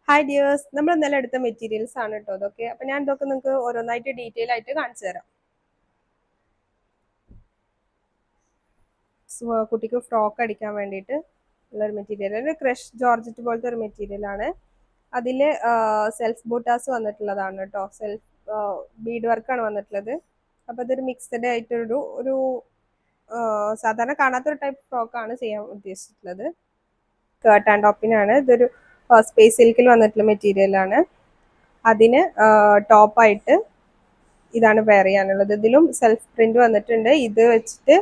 Hi dears, നമ്മൾ ഇന്നലെ എടുത്ത മെറ്റീരിയൽസ് ആണ് കേട്ടോ അതൊക്കെ. അപ്പൊ ഞാൻ ഇതൊക്കെ നിങ്ങൾക്ക് ഓരോന്നായിട്ട് ഡീറ്റെയിൽ ആയിട്ട് കാണിച്ചു തരാം. കുട്ടിക്ക് ഫ്രോക്ക് അടിക്കാൻ വേണ്ടിയിട്ട് ഉള്ള ഒരു മെറ്റീരിയൽ, ക്രഷ് ജോർജറ്റ് പോലത്തെ ഒരു മെറ്റീരിയൽ ആണ്. അതിൽ സെൽഫ് ബൂട്ടാസ് വന്നിട്ടുള്ളതാണ് കേട്ടോ. സെൽഫ് ബീഡ് വർക്കാണ് വന്നിട്ടുള്ളത്. അപ്പൊ ഇതൊരു മിക്സഡ് ആയിട്ടൊരു ഒരു സാധാരണ കാണാത്തൊരു ടൈപ്പ് ഫ്രോക്കാണ് ചെയ്യാൻ ഉദ്ദേശിച്ചിട്ടുള്ളത്. സ്കേർട്ട് ആൻഡ് ടോപ്പിനാണ് ഇതൊരു സ്പേസ് സിൽക്കിൽ വന്നിട്ടുള്ള മെറ്റീരിയൽ ആണ്. അതിന് ടോപ്പായിട്ട് ഇതാണ് വെയർ ചെയ്യാനുള്ളത്. ഇതിലും സെൽഫ് പ്രിന്റ് വന്നിട്ടുണ്ട്. ഇത് വെച്ചിട്ട്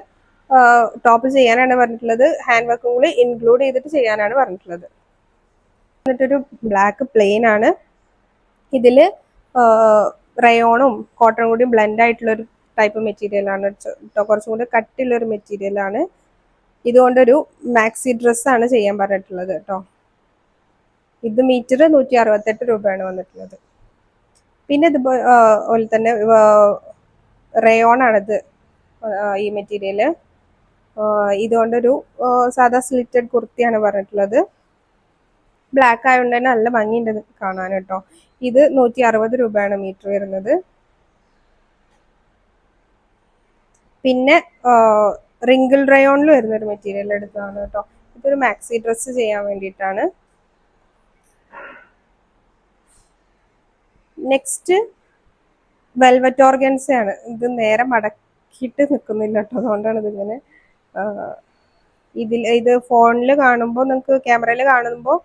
ടോപ്പ് ചെയ്യാനാണ് പറഞ്ഞിട്ടുള്ളത്. ഹാൻഡ് വർക്കും കൂടി ഇൻക്ലൂഡ് ചെയ്തിട്ട് ചെയ്യാനാണ് പറഞ്ഞിട്ടുള്ളത്. എന്നിട്ടൊരു ബ്ലാക്ക് പ്ലെയിൻ ആണ്. ഇതില് റയോണും കോട്ടൺ കൂടി ബ്ലെൻഡ് ആയിട്ടുള്ള ഒരു ടൈപ്പ് മെറ്റീരിയൽ ആണ്. കുറച്ചും കൂടി കട്ടിയുള്ള ഒരു മെറ്റീരിയൽ ആണ്. ഇതുകൊണ്ടൊരു മാക്സി ഡ്രസ്സാണ് ചെയ്യാൻ പറഞ്ഞിട്ടുള്ളത് കേട്ടോ. ഇത് മീറ്റർ 168 രൂപയാണ് വന്നിട്ടുള്ളത്. പിന്നെ ഇതുപോലെ തന്നെ റയോൺ ആണിത്, ഈ മെറ്റീരിയല്. ഇതുകൊണ്ടൊരു സാധാ സ്ലിറ്റഡ് കുർത്തിയാണ് പറഞ്ഞിട്ടുള്ളത്. ബ്ലാക്ക് ആയതുകൊണ്ട് തന്നെ നല്ല ഭംഗിയുണ്ട് കാണാൻ കേട്ടോ. ഇത് 160 രൂപയാണ് മീറ്റർ വരുന്നത്. പിന്നെ റിങ്കിൾ റയോണിൽ വരുന്ന ഒരു മെറ്റീരിയൽ എടുത്തതാണ് കേട്ടോ. ഇതൊരു മാക്സി ഡ്രസ്സ് ചെയ്യാൻ വേണ്ടിയിട്ടാണ്. നെക്സ്റ്റ് വെൽവെറ്റ് ഓർഗൻസയാണ്. ഇത് നേരെ മടക്കിയിട്ട് നിൽക്കുന്നില്ല കേട്ടോ, അതുകൊണ്ടാണ് ഇതിങ്ങനെ. ഇത് ഫോണിൽ കാണുമ്പോൾ നിങ്ങൾക്ക് ക്യാമറയിൽ കാണുമ്പോൾ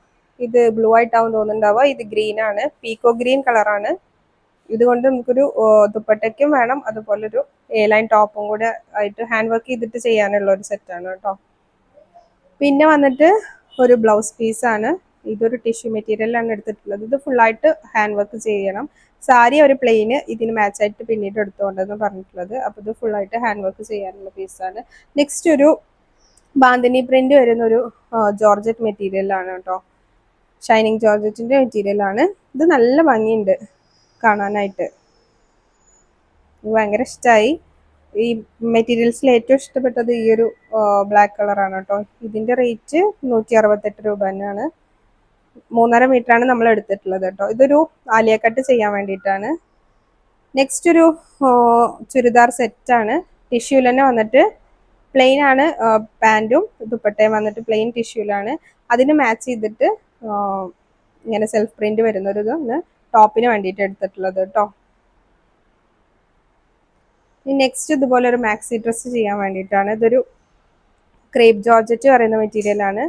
ഇത് ബ്ലൂ ആയിട്ടാവും തോന്നുന്നുണ്ടാവുക. ഇത് ഗ്രീൻ ആണ്, പീക്കോ ഗ്രീൻ കളറാണ്. ഇതുകൊണ്ട് നമുക്കൊരു ദുപ്പട്ടയ്ക്കും വേണം, അതുപോലെ ഒരു ലൈൻ ടോപ്പും കൂടെ ആയിട്ട് ഹാൻഡ് വർക്ക് ചെയ്തിട്ട് ചെയ്യാനുള്ള ഒരു സെറ്റാണ് കേട്ടോ. പിന്നെ വന്നിട്ട് ഒരു ബ്ലൗസ് പീസാണ്. ഇതൊരു ടിഷ്യൂ മെറ്റീരിയലാണ് എടുത്തിട്ടുള്ളത്. ഇത് ഫുള്ളായിട്ട് ഹാൻഡ് വർക്ക് ചെയ്യണം. സാരി ഒരു പ്ലെയിന് ഇതിന് മാച്ചായിട്ട് പിന്നീട് എടുത്തുകൊണ്ടെന്ന് പറഞ്ഞിട്ടുള്ളത്. അപ്പോൾ ഇത് ഫുള്ളായിട്ട് ഹാൻഡ് വർക്ക് ചെയ്യാനുള്ള പീസാണ്. നെക്സ്റ്റ് ഒരു ബാന്തിനി പ്രിന്റ് വരുന്ന ഒരു ജോർജറ്റ് മെറ്റീരിയലാണ് കേട്ടോ. ഷൈനിങ് ജോർജറ്റിന്റെ മെറ്റീരിയലാണ്. ഇത് നല്ല ഭംഗിയുണ്ട് കാണാനായിട്ട്. ഭയങ്കര ഇഷ്ടമായി. ഈ മെറ്റീരിയൽസിൽ ഏറ്റവും ഇഷ്ടപ്പെട്ടത് ഈ ഒരു ബ്ലാക്ക് കളറാണ് കേട്ടോ. ഇതിന്റെ റേറ്റ് 168 രൂപ തന്നെയാണ്. 3.5 മീറ്ററാണ് നമ്മൾ എടുത്തിട്ടുള്ളത് കേട്ടോ. ഇതൊരു ആലിയ കട്ട് ചെയ്യാൻ വേണ്ടിയിട്ടാണ്. നെക്സ്റ്റ് ഒരു ചുരിദാർ സെറ്റാണ്. ടിഷ്യൂൽ തന്നെ വന്നിട്ട് പ്ലെയിൻ ആണ്. പാൻറ്റും ദുപ്പട്ടയും വന്നിട്ട് പ്ലെയിൻ ടിഷ്യൂലാണ്. അതിന് മാച്ച് ചെയ്തിട്ട് ഇങ്ങനെ സെൽഫ് പ്രിന്റ് വരുന്ന ഒരു ഇതാണ് ടോപ്പിന് വേണ്ടിയിട്ട് എടുത്തിട്ടുള്ളത് കേട്ടോ. നെക്സ്റ്റ് ഇതുപോലെ ഒരു മാക്സി ഡ്രസ്സ് ചെയ്യാൻ വേണ്ടിയിട്ടാണ്. ഇതൊരു ക്രേപ്പ് ജോർജറ്റ് പറയുന്ന മെറ്റീരിയലാണ്.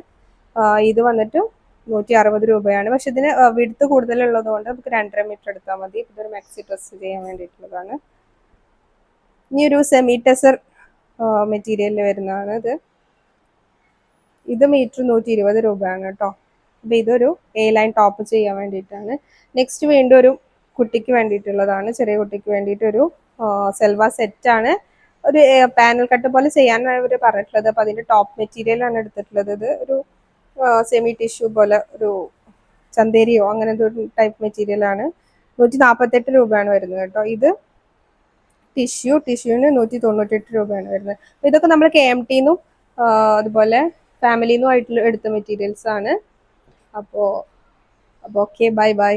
ഇത് വന്നിട്ട് 160 രൂപയാണ്. പക്ഷെ ഇതിന് വിഡ്ത്ത് കൂടുതലുള്ളത് കൊണ്ട് നമുക്ക് 2.5 മീറ്റർ എടുത്താൽ മതി. ഇതൊരു മാക്സി ഡ്രസ്സ് ചെയ്യാൻ വേണ്ടിയിട്ടുള്ളതാണ്. ഇനി ഒരു സെമി ടെസർ മെറ്റീരിയലിൽ വരുന്നതാണ് ഇത് മീറ്റർ 120 രൂപയാണ് കേട്ടോ. അപ്പൊ ഇതൊരു ലൈൻ ടോപ്പ് ചെയ്യാൻ വേണ്ടിയിട്ടാണ്. നെക്സ്റ്റ് വീണ്ടും ഒരു കുട്ടിക്ക് വേണ്ടിയിട്ടുള്ളതാണ്. ചെറിയ കുട്ടിക്ക് വേണ്ടിയിട്ടൊരു സെൽവാർ സെറ്റാണ്. ഒരു പാനൽ കട്ട് പോലെ ചെയ്യാനാണ് അവർ പറഞ്ഞിട്ടുള്ളത്. അപ്പൊ അതിന്റെ ടോപ്പ് മെറ്റീരിയൽ ആണ് എടുത്തിട്ടുള്ളത്. ഇത് ഒരു സെമി ടിഷ്യൂ പോലെ ഒരു ചന്തേരിയോ അങ്ങനത്തെ ഒരു ടൈപ്പ് മെറ്റീരിയൽ ആണ്. 148 രൂപയാണ് വരുന്നത് കേട്ടോ. ഇത് ടിഷ്യൂന് 198 രൂപയാണ് വരുന്നത്. അപ്പൊ ഇതൊക്കെ നമ്മൾ KMTന്നും അതുപോലെ ഫാമിലിന്നും ആയിട്ട് എടുത്ത മെറ്റീരിയൽസ് ആണ്. അപ്പോൾ ഓക്കെ, ബൈ ബൈ.